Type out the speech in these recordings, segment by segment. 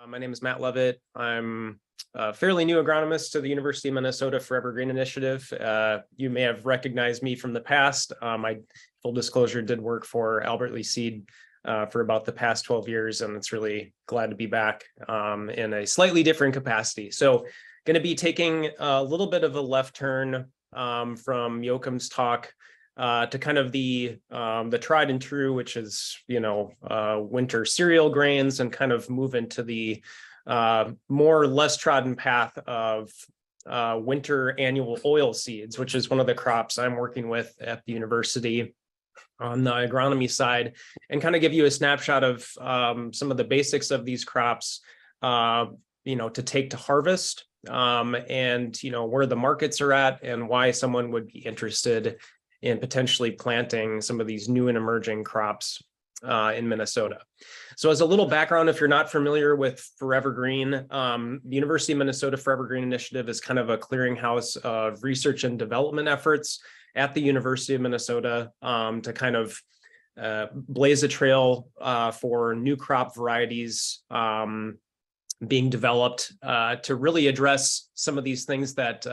My name is Matt Leavitt. I'm a fairly new agronomist to the University of Minnesota Forever Green Initiative. You may have recognized me from the past. I, full disclosure, did work for Albert Lee Seed for about the past 12 years, and it's really glad to be back in a slightly different capacity. So going to be taking a little bit of a left turn from Joachim's talk to kind of the tried and true, which is, winter cereal grains, and kind of move into the more or less trodden path of winter annual oil seeds, which is one of the crops I'm working with at the university on the agronomy side, and kind of give you a snapshot of some of the basics of these crops, to take to harvest, and where the markets are at and why someone would be interested in potentially planting some of these new and emerging crops in Minnesota. So as a little background, if you're not familiar with Forever Green, the University of Minnesota Forever Green Initiative is kind of a clearinghouse of research and development efforts at the University of Minnesota to kind of blaze a trail for new crop varieties being developed to really address some of these things that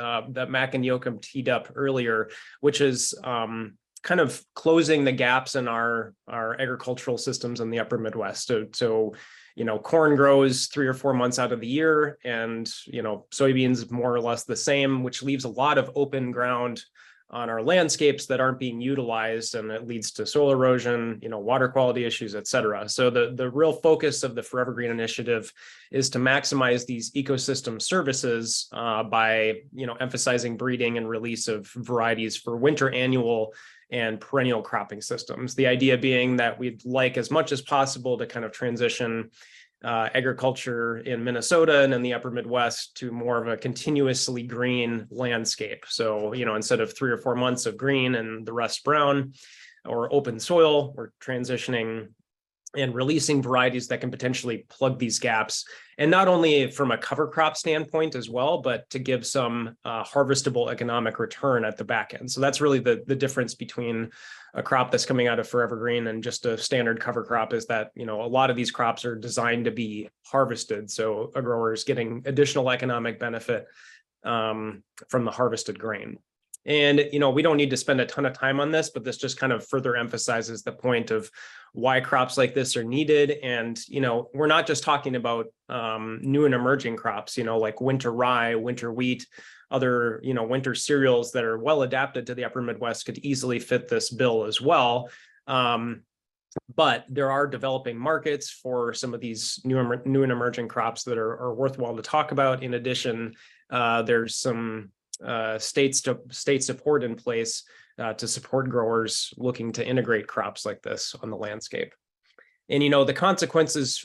Mac and Joachim teed up earlier, which is kind of closing the gaps in our agricultural systems in the upper Midwest. So corn grows 3 or 4 months out of the year, and soybeans more or less the same, which leaves a lot of open ground on our landscapes that aren't being utilized, and it leads to soil erosion, water quality issues, et cetera. So the real focus of the Forever Green Initiative is to maximize these ecosystem services by emphasizing breeding and release of varieties for winter annual and perennial cropping systems. The idea being that we'd like as much as possible to kind of transition agriculture in Minnesota and in the upper Midwest to more of a continuously green landscape. So, instead of 3 or 4 months of green and the rest brown or open soil, we're transitioning and releasing varieties that can potentially plug these gaps. And not only from a cover crop standpoint as well, but to give some harvestable economic return at the back end. So that's really the difference between a crop that's coming out of Forever Green and just a standard cover crop, is that, a lot of these crops are designed to be harvested. So a grower is getting additional economic benefit from the harvested grain. And, we don't need to spend a ton of time on this, but this just kind of further emphasizes the point of why crops like this are needed. And, we're not just talking about new and emerging crops, like winter rye, winter wheat, other, winter cereals that are well adapted to the upper Midwest could easily fit this bill as well. But there are developing markets for some of these new and emerging crops that are worthwhile to talk about. In addition, there's some state support in place to support growers looking to integrate crops like this on the landscape. And the consequences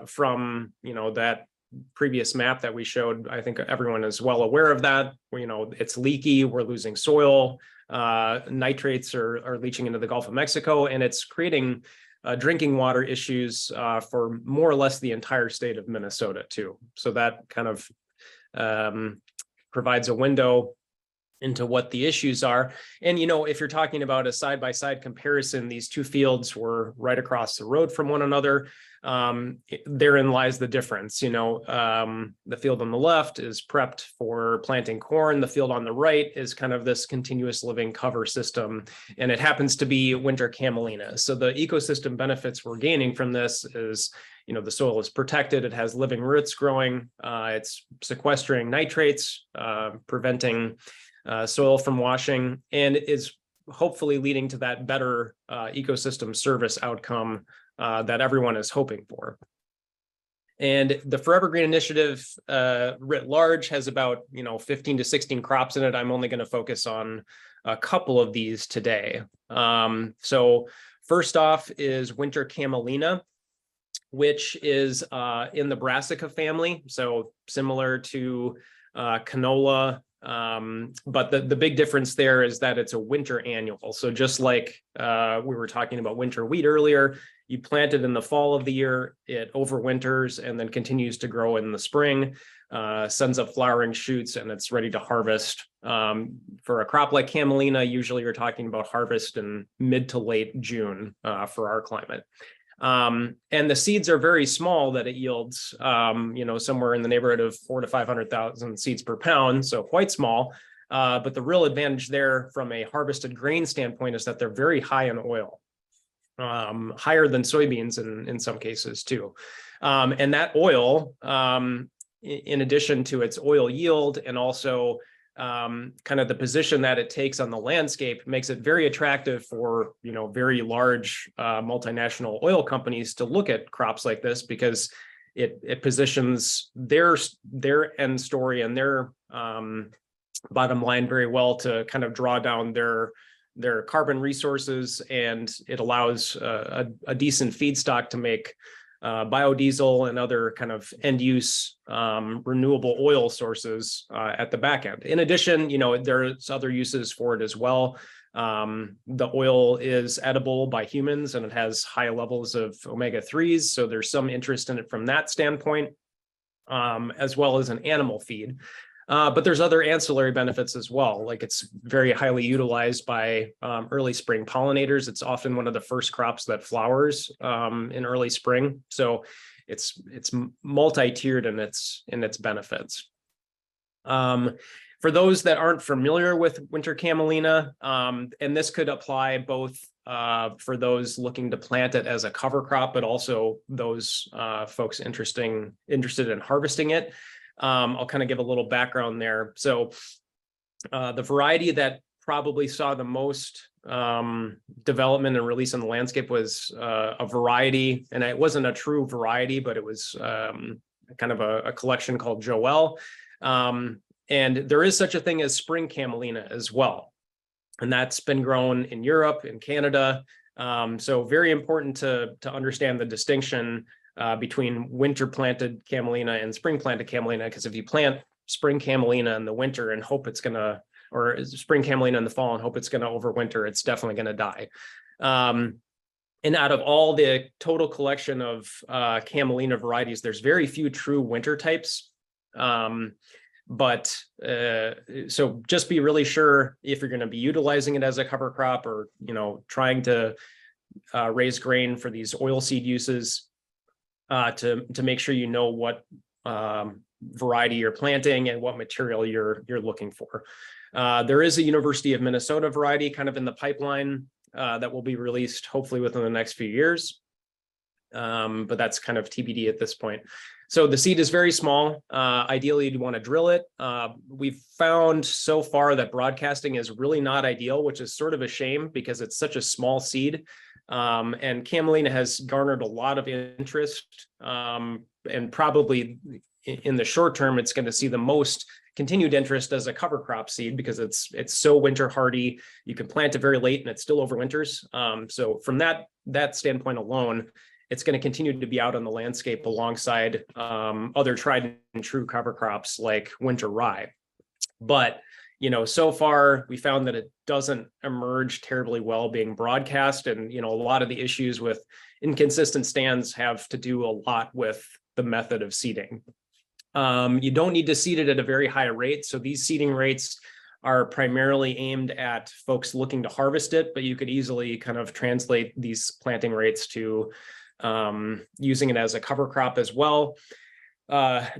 from that previous map that we showed, I think everyone is well aware of that. It's leaky, we're losing soil, nitrates are leaching into the Gulf of Mexico, and it's creating drinking water issues for more or less the entire state of Minnesota too. So that kind of provides a window into what the issues are. And, if you're talking about a side-by-side comparison, these two fields were right across the road from one another. Therein lies the difference. The field on the left is prepped for planting corn. The field on the right is kind of this continuous living cover system, and it happens to be winter Camelina. So the ecosystem benefits we're gaining from this is, the soil is protected, it has living roots growing, it's sequestering nitrates, preventing soil from washing, and is hopefully leading to that better ecosystem service outcome that everyone is hoping for. And the Forever Green Initiative writ large has about 15 to 16 crops in it. I'm only going to focus on a couple of these today. So first off is winter Camelina, which is in the brassica family, so similar to canola. But the big difference there is that it's a winter annual. So just like we were talking about winter wheat earlier, you plant it in the fall of the year, it overwinters and then continues to grow in the spring, sends up flowering shoots, and it's ready to harvest. For a crop like Camelina, usually you're talking about harvest in mid to late June for our climate. And the seeds are very small that it yields, somewhere in the neighborhood of 400,000 to 500,000 seeds per pound, so quite small. But the real advantage there from a harvested grain standpoint is that they're very high in oil, higher than soybeans in some cases too. And that oil, in addition to its oil yield and also kind of the position that it takes on the landscape, makes it very attractive for very large multinational oil companies to look at crops like this, because it positions their end story and their bottom line very well to kind of draw down their carbon resources, and it allows a decent feedstock to make biodiesel and other kind of end use renewable oil sources at the back end. In addition, there's other uses for it as well. The oil is edible by humans and it has high levels of omega-3s. So there's some interest in it from that standpoint, as well as an animal feed. But there's other ancillary benefits as well. Like it's very highly utilized by early spring pollinators. It's often one of the first crops that flowers in early spring. So it's multi-tiered in its benefits. For those that aren't familiar with winter camelina, and this could apply both for those looking to plant it as a cover crop, but also those folks interested in harvesting it. I'll kind of give a little background there. So the variety that probably saw the most development and release on the landscape was a variety, and it wasn't a true variety, but it was kind of a collection called Joel. And there is such a thing as spring camelina as well. And that's been grown in Europe, in Canada. So very important to understand the distinction between winter planted camelina and spring planted camelina, because if you plant spring camelina in the winter and hope it's gonna, or spring camelina in the fall and hope it's gonna overwinter, it's definitely gonna die. And out of all the total collection of camelina varieties, there's very few true winter types. So just be really sure if you're going to be utilizing it as a cover crop, or trying to raise grain for these oilseed uses, to make sure you know what variety you're planting and what material you're looking for. There is a University of Minnesota variety kind of in the pipeline that will be released hopefully within the next few years, but that's kind of TBD at this point. So the seed is very small. Ideally, you'd want to drill it. We've found so far that broadcasting is really not ideal, which is sort of a shame because it's such a small seed. And camelina has garnered a lot of interest, and probably in the short term, it's going to see the most continued interest as a cover crop seed because it's so winter hardy. You can plant it very late and it still overwinters. So from that standpoint alone, it's going to continue to be out on the landscape alongside other tried and true cover crops like winter rye. But, so far we found that it doesn't emerge terribly well being broadcast. And, a lot of the issues with inconsistent stands have to do a lot with the method of seeding. You don't need to seed it at a very high rate. So these seeding rates are primarily aimed at folks looking to harvest it, but you could easily kind of translate these planting rates to using it as a cover crop as well.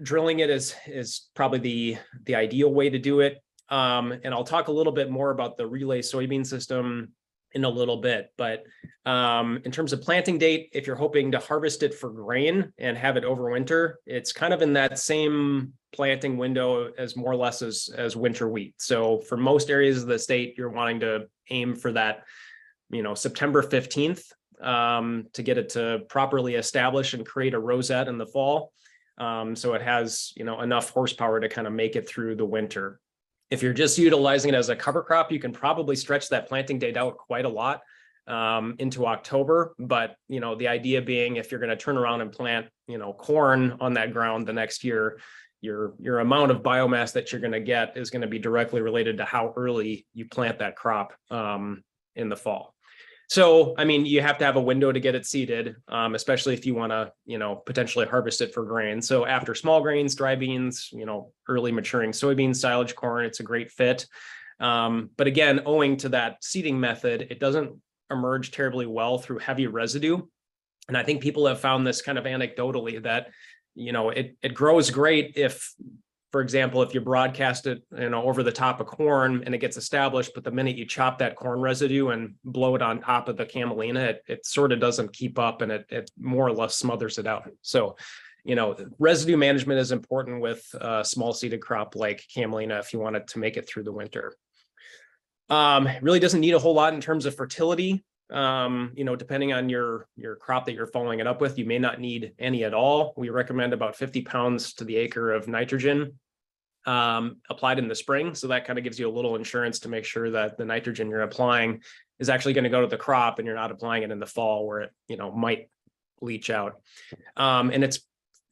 Drilling it is probably the ideal way to do it. And I'll talk a little bit more about the relay soybean system in a little bit, but in terms of planting date, if you're hoping to harvest it for grain and have it overwinter, it's kind of in that same planting window as more or less as winter wheat. So for most areas of the state, you're wanting to aim for that, September 15th. To get it to properly establish and create a rosette in the fall. So it has, enough horsepower to kind of make it through the winter. If you're just utilizing it as a cover crop, you can probably stretch that planting date out quite a lot into October. But, the idea being if you're going to turn around and plant, corn on that ground the next year, your amount of biomass that you're going to get is going to be directly related to how early you plant that crop in the fall. So, you have to have a window to get it seeded, especially if you want to, potentially harvest it for grain. So after small grains, dry beans, early maturing soybeans, silage corn, it's a great fit. But again, owing to that seeding method, it doesn't emerge terribly well through heavy residue. And I think people have found this kind of anecdotally that, it grows great if, for example, if you broadcast it, over the top of corn and it gets established, but the minute you chop that corn residue and blow it on top of the Camelina, it sort of doesn't keep up, and it more or less smothers it out. So, residue management is important with a small seeded crop like Camelina if you want it to make it through the winter. It really doesn't need a whole lot in terms of fertility. Depending on your crop that you're following it up with, you may not need any at all. We recommend about 50 pounds to the acre of nitrogen applied in the spring. So that kind of gives you a little insurance to make sure that the nitrogen you're applying is actually going to go to the crop, and you're not applying it in the fall where it, might leach out. And it's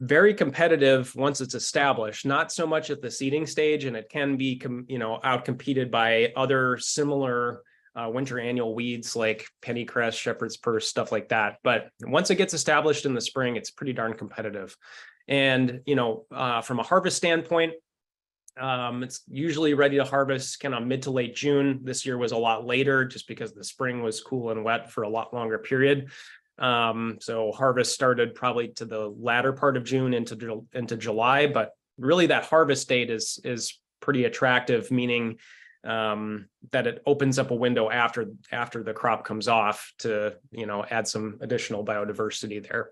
very competitive once it's established, not so much at the seeding stage, and it can be, outcompeted by other similar winter annual weeds like pennycress, shepherd's purse, stuff like that. But once it gets established in the spring, it's pretty darn competitive. And, from a harvest standpoint, it's usually ready to harvest kind of mid to late June. This year was a lot later just because the spring was cool and wet for a lot longer period. So harvest started probably to the latter part of June into July, but really that harvest date is pretty attractive, meaning that it opens up a window after the crop comes off to, add some additional biodiversity there.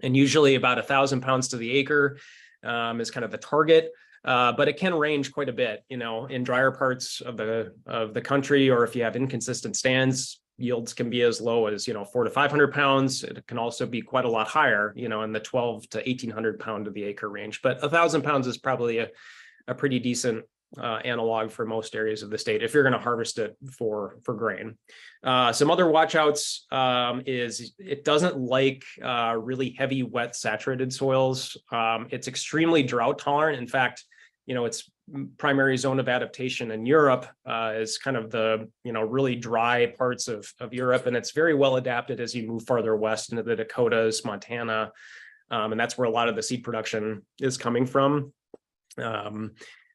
And usually about 1,000 pounds to the acre is kind of the target, but it can range quite a bit, in drier parts of the country, or if you have inconsistent stands, yields can be as low as, 400 to 500 pounds. It can also be quite a lot higher, in the 12 to 1,800 pound to the acre range, but 1,000 pounds is probably a pretty decent analog for most areas of the state if you're going to harvest it for grain. Some other watchouts is it doesn't like really heavy, wet, saturated soils. It's extremely drought tolerant. In fact, its primary zone of adaptation in Europe is kind of the really dry parts of Europe, and it's very well adapted as you move farther west into the Dakotas, Montana, and that's where a lot of the seed production is coming from.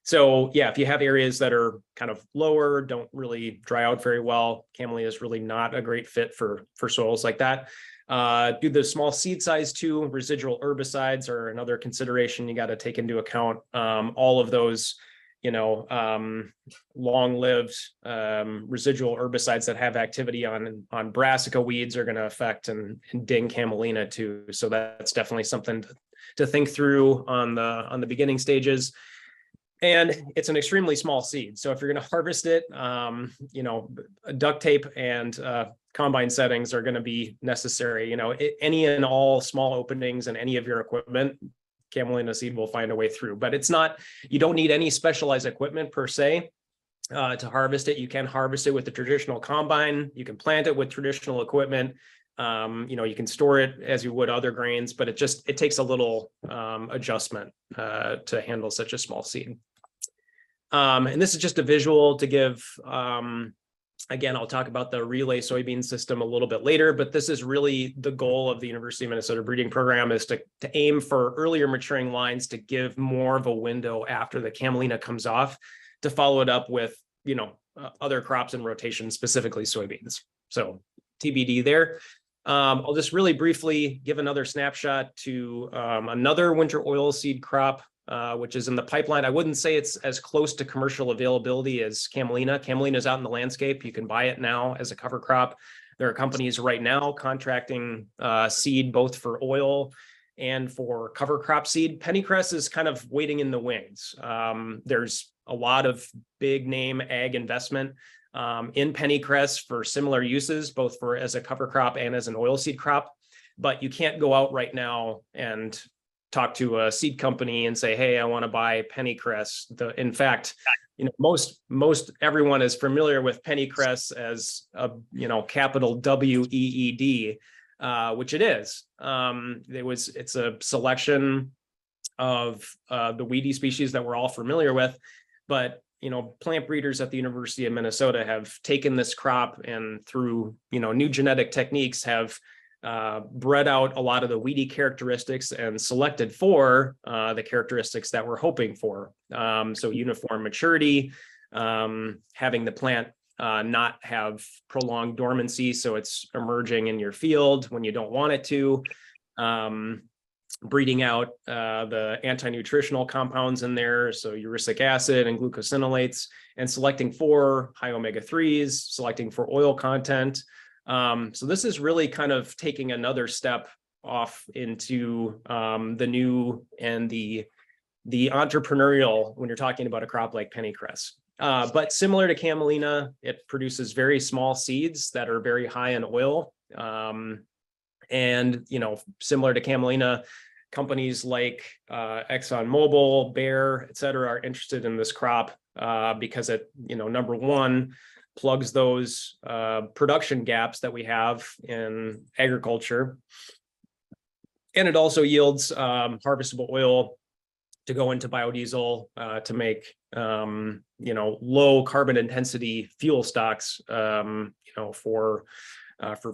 So yeah, if you have areas that are kind of lower, don't really dry out very well, Camelina is really not a great fit for soils like that. Do the small seed size too. Residual herbicides are another consideration you got to take into account. All of those, long-lived residual herbicides that have activity on brassica weeds are going to affect and ding Camelina too. So that's definitely something to think through on the beginning stages. And it's an extremely small seed. So if you're going to harvest it, duct tape and combine settings are going to be necessary. Any and all small openings in any of your equipment, Camelina seed will find a way through. But you don't need any specialized equipment per se to harvest it. You can harvest it with the traditional combine. You can plant it with traditional equipment. You can store it as you would other grains, but it takes a little adjustment to handle such a small seed. And this is just a visual to give, again, I'll talk about the relay soybean system a little bit later, but this is really the goal of the University of Minnesota breeding program, is to aim for earlier maturing lines to give more of a window after the Camelina comes off to follow it up with, other crops in rotation, specifically soybeans. So TBD there. I'll just really briefly give another snapshot to another winter oilseed crop, which is in the pipeline. I wouldn't say it's as close to commercial availability as Camelina. Camelina is out in the landscape. You can buy it now as a cover crop. There are companies right now contracting seed both for oil and for cover crop seed. Pennycress is kind of waiting in the wings. There's a lot of big name ag investment in pennycress for similar uses, both for as a cover crop and as an oilseed crop. But you can't go out right now and talk to a seed company and say, hey, I want to buy pennycress. In fact, most everyone is familiar with pennycress as a capital WEED, which it is. It's a selection of the weedy species that we're all familiar with, but plant breeders at the University of Minnesota have taken this crop and through new genetic techniques have bred out a lot of the weedy characteristics and selected for the characteristics that we're hoping for. So uniform maturity, having the plant not have prolonged dormancy, so it's emerging in your field when you don't want it to. Breeding out the anti-nutritional compounds in there, so uricic acid and glucosinolates, and selecting for high omega-3s, selecting for oil content. So this is really kind of taking another step off into the new and the entrepreneurial when you're talking about a crop like pennycress. But similar to Camelina, it produces very small seeds that are very high in oil. And, similar to Camelina, companies like ExxonMobil, Bayer, et cetera, are interested in this crop because it, number one, plugs those production gaps that we have in agriculture. And it also yields harvestable oil to go into biodiesel to make, low carbon intensity fuel stocks, for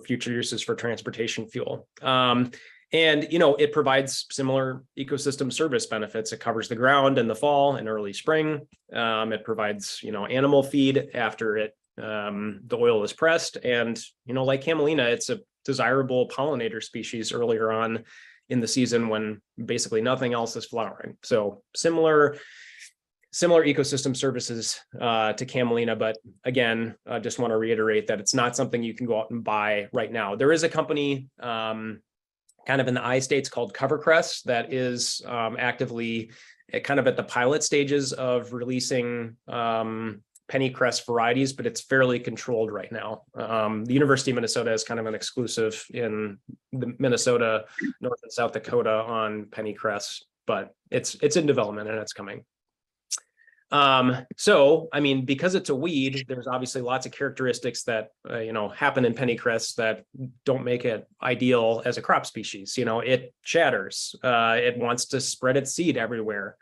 future uses for transportation fuel. And, it provides similar ecosystem service benefits. It covers the ground in the fall and early spring. It provides, animal feed after the oil is pressed. And, like Camelina, it's a desirable pollinator species earlier on in the season when basically nothing else is flowering. So similar ecosystem services to Camelina, but again, I just want to reiterate that it's not something you can go out and buy right now. There is a company kind of in the I states called Covercress that is actively kind of at the pilot stages of releasing pennycress varieties, but it's fairly controlled right now. The University of Minnesota is kind of an exclusive in the Minnesota, North and South Dakota on pennycress, but it's in development and it's coming. So, I mean, because it's a weed, there's obviously lots of characteristics that, happen in pennycress that don't make it ideal as a crop species. It shatters, it wants to spread its seed everywhere.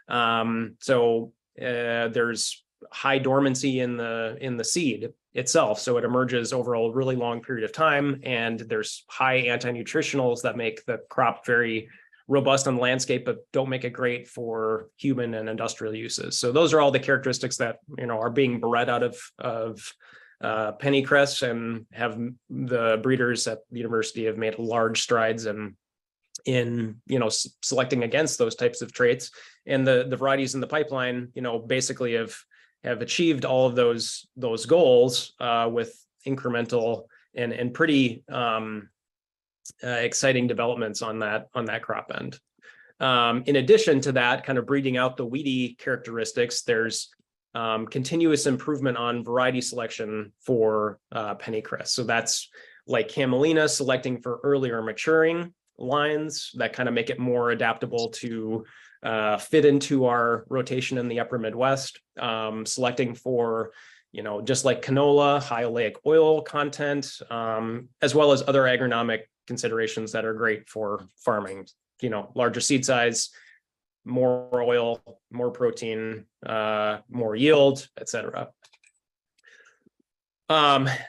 So there's high dormancy in the seed itself. So it emerges over a really long period of time, and there's high anti-nutritionals that make the crop very robust on the landscape, but don't make it great for human and industrial uses. So those are all the characteristics that, are being bred out of pennycress, and have the breeders at the university have made large strides in selecting against those types of traits. And the varieties in the pipeline, basically have achieved all of those goals with incremental and pretty exciting developments on that crop end. In addition to that, kind of breeding out the weedy characteristics, there's continuous improvement on variety selection for pennycress. So that's like Camelina, selecting for earlier maturing lines that kind of make it more adaptable to fit into our rotation in the upper Midwest, selecting for, just like canola, high oleic oil content, as well as other agronomic considerations that are great for farming, larger seed size, more oil, more protein, more yield, etc.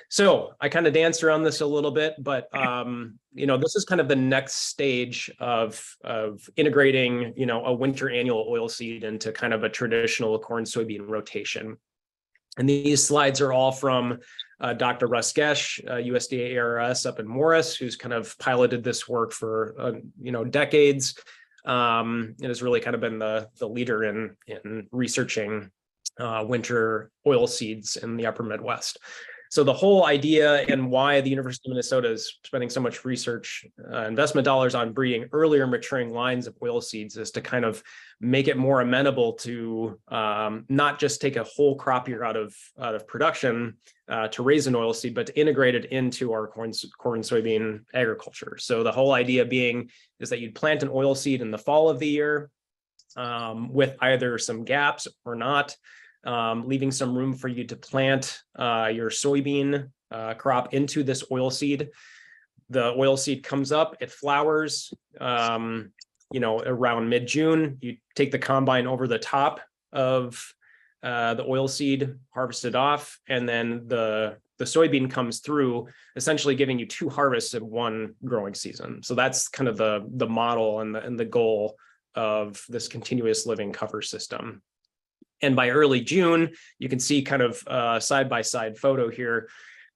So I kind of danced around this a little bit, but this is kind of the next stage of integrating, a winter annual oilseed into kind of a traditional corn soybean rotation. And these slides are all from Dr. Russ Gesh, USDA ARS up in Morris, who's kind of piloted this work for decades, and has really kind of been the leader in researching winter oil seeds in the upper Midwest. So the whole idea and why the University of Minnesota is spending so much research investment dollars on breeding earlier maturing lines of oil seeds is to kind of make it more amenable to not just take a whole crop year out of production to raise an oil seed, but to integrate it into our corn soybean agriculture. So the whole idea being is that you'd plant an oil seed in the fall of the year with either some gaps or not, leaving some room for you to plant your soybean crop into this oil seed. The oil seed comes up, it flowers, around mid-June. You take the combine over the top of the oil seed, harvest it off, and then the soybean comes through, essentially giving you 2 harvests in one growing season. So that's kind of the model and the goal of this continuous living cover system. And by early June, you can see kind of a side-by-side photo here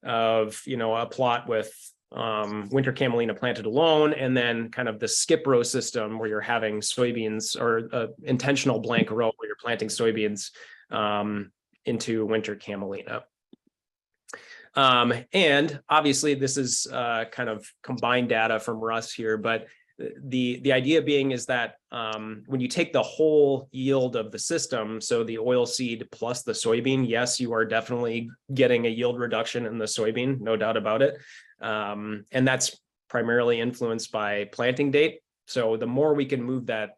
of, a plot with winter camelina planted alone, and then kind of the skip row system where you're having soybeans, or intentional blank row where you're planting soybeans into winter camelina. And obviously this is kind of combined data from Russ here, but the idea being is that when you take the whole yield of the system, so the oilseed plus the soybean, yes, you are definitely getting a yield reduction in the soybean, no doubt about it. And that's primarily influenced by planting date. So the more we can move that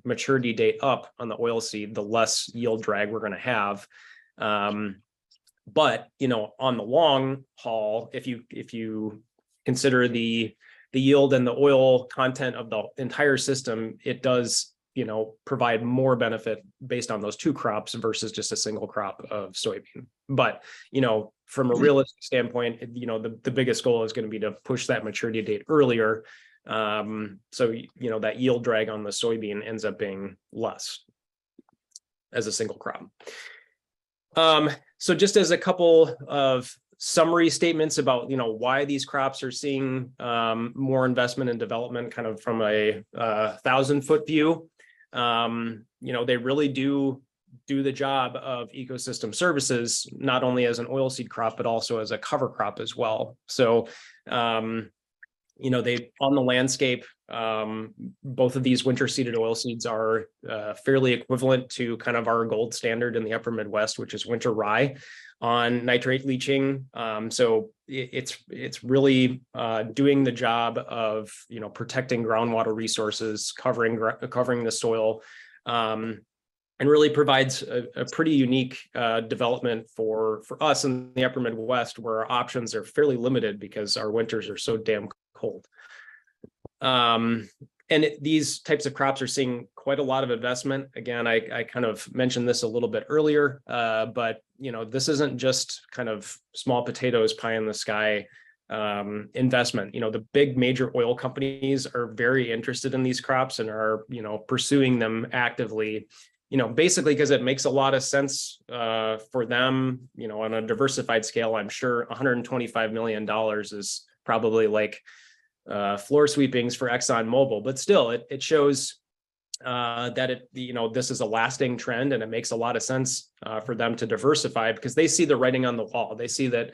maturity date up on the oilseed, the less yield drag we're going to have. But on the long haul, if you consider the yield and the oil content of the entire system, it does provide more benefit based on those two crops versus just a single crop of soybean. But from a realistic standpoint, the biggest goal is going to be to push that maturity date earlier. So that yield drag on the soybean ends up being less as a single crop. So just as a couple of summary statements about why these crops are seeing more investment and development, kind of from a 1,000-foot view. They really do the job of ecosystem services, not only as an oilseed crop but also as a cover crop as well. So they on the landscape, both of these winter seeded oilseeds are fairly equivalent to kind of our gold standard in the upper Midwest, which is winter rye on nitrate leaching. So it's really doing the job of protecting groundwater resources, covering the soil, and really provides a pretty unique development for us in the upper Midwest, where our options are fairly limited because our winters are so damn cold. And these types of crops are seeing quite a lot of investment. Again, I kind of mentioned this a little bit earlier, but this isn't just kind of small potatoes, pie in the sky investment. The big major oil companies are very interested in these crops and are pursuing them actively. Basically because it makes a lot of sense for them. On a diversified scale, I'm sure $125 million is probably like floor sweepings for ExxonMobil, but still it shows that this is a lasting trend, and it makes a lot of sense for them to diversify because they see the writing on the wall. They see that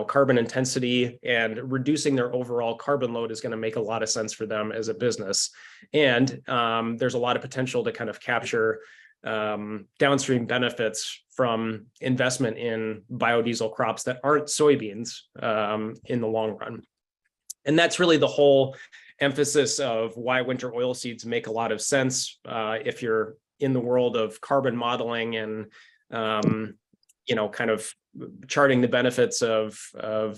carbon intensity and reducing their overall carbon load is going to make a lot of sense for them as a business, and there's a lot of potential to kind of capture downstream benefits from investment in biodiesel crops that aren't soybeans in the long run. And that's really the whole emphasis of why winter oilseeds make a lot of sense if you're in the world of carbon modeling and kind of charting the benefits of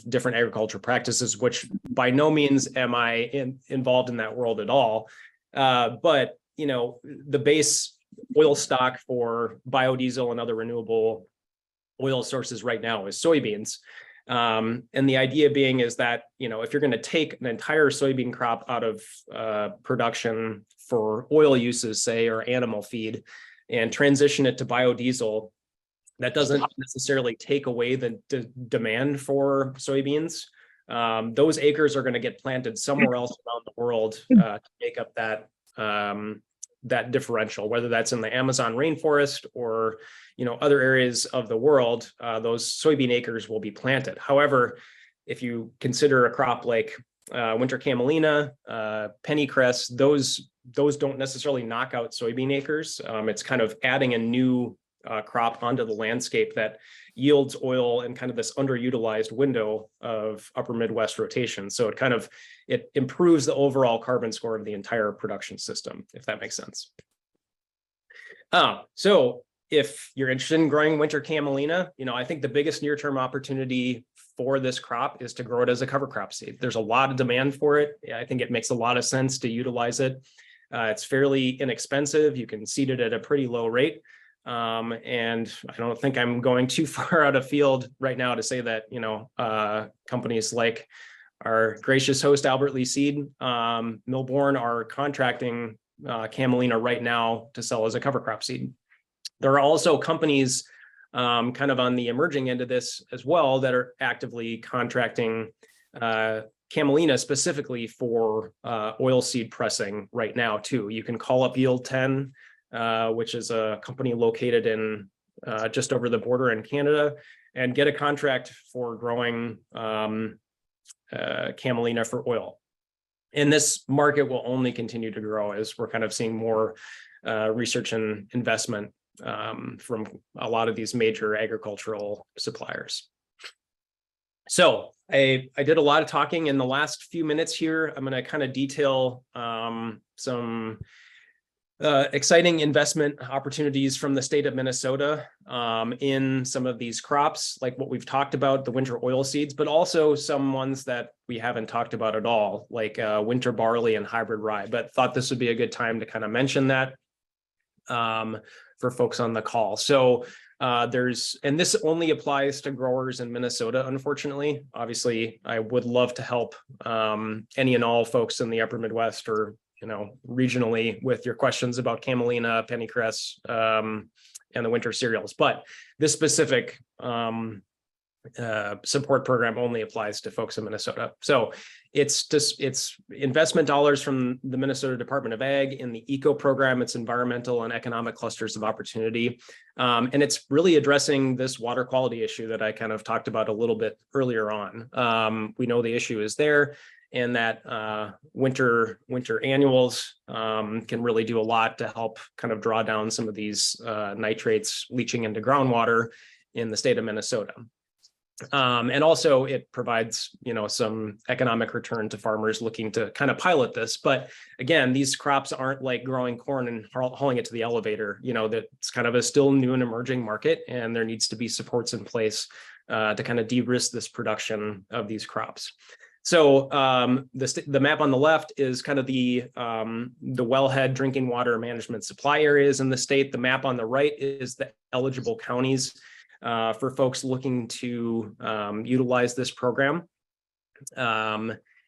different agriculture practices, which by no means am I involved in that world at all. But the base oil stock for biodiesel and other renewable oil sources right now is soybeans. And the idea being is that, if you're going to take an entire soybean crop out of production for oil uses, say, or animal feed, and transition it to biodiesel, that doesn't necessarily take away the demand for soybeans. Those acres are going to get planted somewhere else around the world to make up that differential, whether that's in the Amazon rainforest or other areas of the world. Those soybean acres will be planted. However, if you consider a crop like winter camelina, pennycress, those don't necessarily knock out soybean acres. It's kind of adding a new crop onto the landscape that yields oil in kind of this underutilized window of upper Midwest rotation. So it improves the overall carbon score of the entire production system, if that makes sense. So if you're interested in growing winter camelina, I think the biggest near-term opportunity for this crop is to grow it as a cover crop seed. There's a lot of demand for it. I think it makes a lot of sense to utilize it. It's fairly inexpensive. You can seed it at a pretty low rate. And I don't think I'm going too far out of field right now to say that, companies like our gracious host, Albert Lee Seed, Millborn, are contracting camelina right now to sell as a cover crop seed. There are also companies kind of on the emerging end of this as well that are actively contracting Camelina specifically for oilseed pressing right now too. You can call up Yield 10, which is a company located in just over the border in Canada, and get a contract for growing Camelina for oil. And this market will only continue to grow as we're kind of seeing more research and investment from a lot of these major agricultural suppliers. So I did a lot of talking in the last few minutes here. I'm going to kind of detail some exciting investment opportunities from the state of Minnesota in some of these crops, like what we've talked about, the winter oilseeds, but also some ones that we haven't talked about at all, like winter barley and hybrid rye. But thought this would be a good time to kind of mention that for folks on the call. So and this only applies to growers in Minnesota, unfortunately. Obviously, I would love to help any and all folks in the upper Midwest or regionally with your questions about Camelina, Pennycress, and the winter cereals. But this specific support program only applies to folks in Minnesota. So it's investment dollars from the Minnesota Department of Ag in the ECO program. It's environmental and economic clusters of opportunity. And it's really addressing this water quality issue that I kind of talked about a little bit earlier on. We know the issue is there, and that winter annuals can really do a lot to help kind of draw down some of these nitrates leaching into groundwater in the state of Minnesota. And also it provides, some economic return to farmers looking to kind of pilot this. But again, these crops aren't like growing corn and hauling it to the elevator. That's kind of a still new and emerging market, and there needs to be supports in place to kind of de-risk this production of these crops. So the map on the left is kind of the wellhead drinking water management supply areas in the state. The map on the right is the eligible counties for folks looking to utilize this program.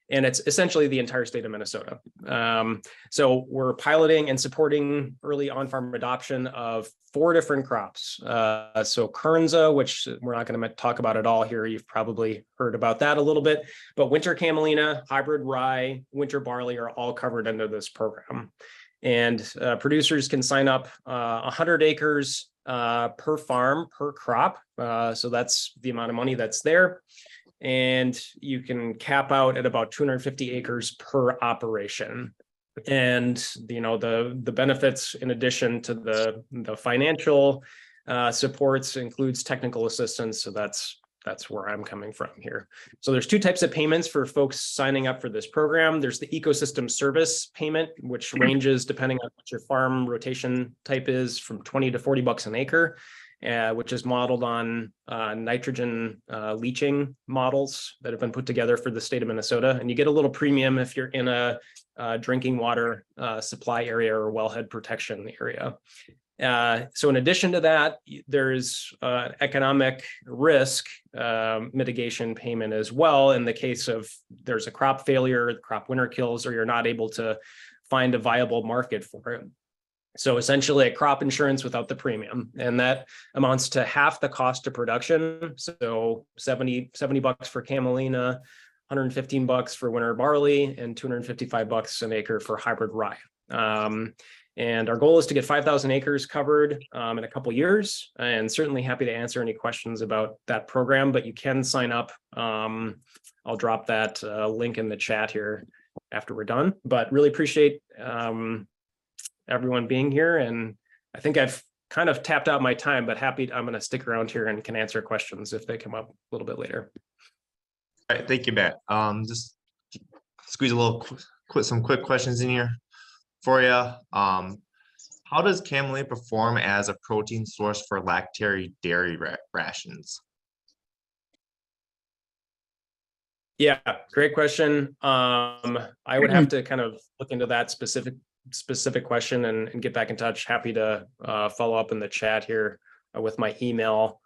And it's essentially the entire state of Minnesota. So we're piloting and supporting early on-farm adoption of 4 different crops. So Kernza, which we're not going to talk about at all here. You've probably heard about that a little bit. But winter Camelina, hybrid rye, winter barley are all covered under this program. And producers can sign up 100 acres per farm, per crop. So that's the amount of money that's there. And you can cap out at about 250 acres per operation. And, the benefits in addition to the financial supports includes technical assistance. So that's where I'm coming from here. So there's 2 types of payments for folks signing up for this program. There's the ecosystem service payment, which ranges depending on what your farm rotation type is from $20 to $40 an acre, which is modeled on nitrogen leaching models that have been put together for the state of Minnesota. And you get a little premium if you're in a drinking water supply area or wellhead protection area. So in addition to that, there's economic risk mitigation payment as well in the case of there's a crop failure, the crop winter kills, or you're not able to find a viable market for it. So essentially a crop insurance without the premium, and that amounts to half the cost of production. So $70 for Camelina, $115 for winter barley, and $255 an acre for hybrid rye. And our goal is to get 5,000 acres covered in a couple years, and certainly happy to answer any questions about that program, but you can sign up. I'll drop that link in the chat here after we're done, but really appreciate everyone being here. And I think I've kind of tapped out my time, but I'm going to stick around here and can answer questions if they come up a little bit later. All right, thank you, Matt. Just squeeze some quick questions in here for you. How does Camelina perform as a protein source for lactary dairy rations? Yeah, great question. I would have to kind of look into that specific question and get back in touch. Happy to follow up in the chat here with my email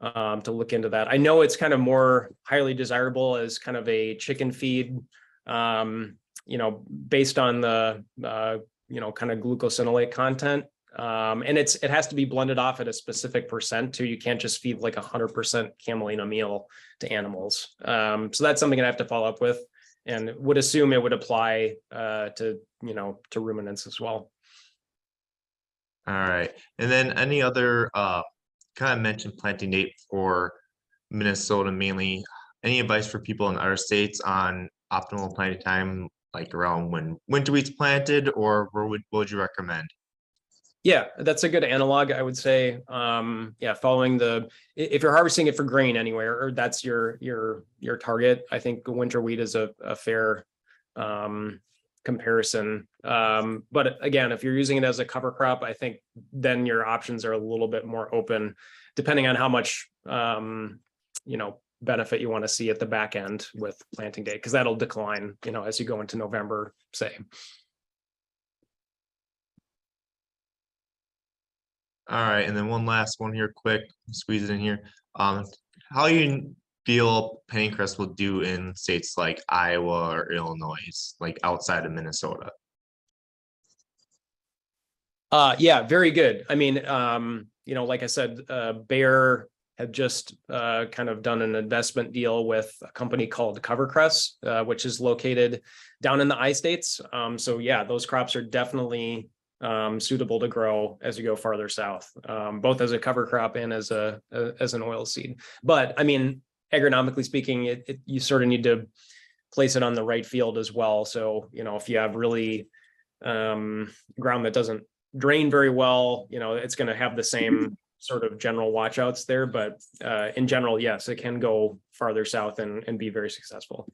to look into that. I know it's kind of more highly desirable as kind of a chicken feed, based on the kind of glucosinolate content. And it has to be blended off at a specific percent too. You can't just feed like 100% Camelina meal to animals. So that's something I have to follow up with, and would assume it would apply to ruminants as well. All right. And then any other kind of mentioned planting date for Minnesota mainly. Any advice for people in other states on optimal planting time, like around when winter wheat's planted, or what would you recommend? Yeah, that's a good analog, I would say. Yeah, following if you're harvesting it for grain anywhere, or that's your target, I think winter wheat is a fair comparison. But again, if you're using it as a cover crop, I think then your options are a little bit more open, depending on how much benefit you want to see at the back end with planting date, because that'll decline, as you go into November, say. All right, and then one last one here, quick, squeeze it in here. How you feel Pennycress will do in states like Iowa or Illinois, like outside of Minnesota? Yeah, very good. I mean, like I said, Bayer had just kind of done an investment deal with a company called Covercress, which is located down in the I-states. So yeah, those crops are definitely suitable to grow as you go farther south, both as a cover crop and as an oil seed. But I mean, agronomically speaking, you sort of need to place it on the right field as well. So, if you have really ground that doesn't drain very well, it's going to have the same sort of general watchouts there. But in general, yes, it can go farther south and be very successful.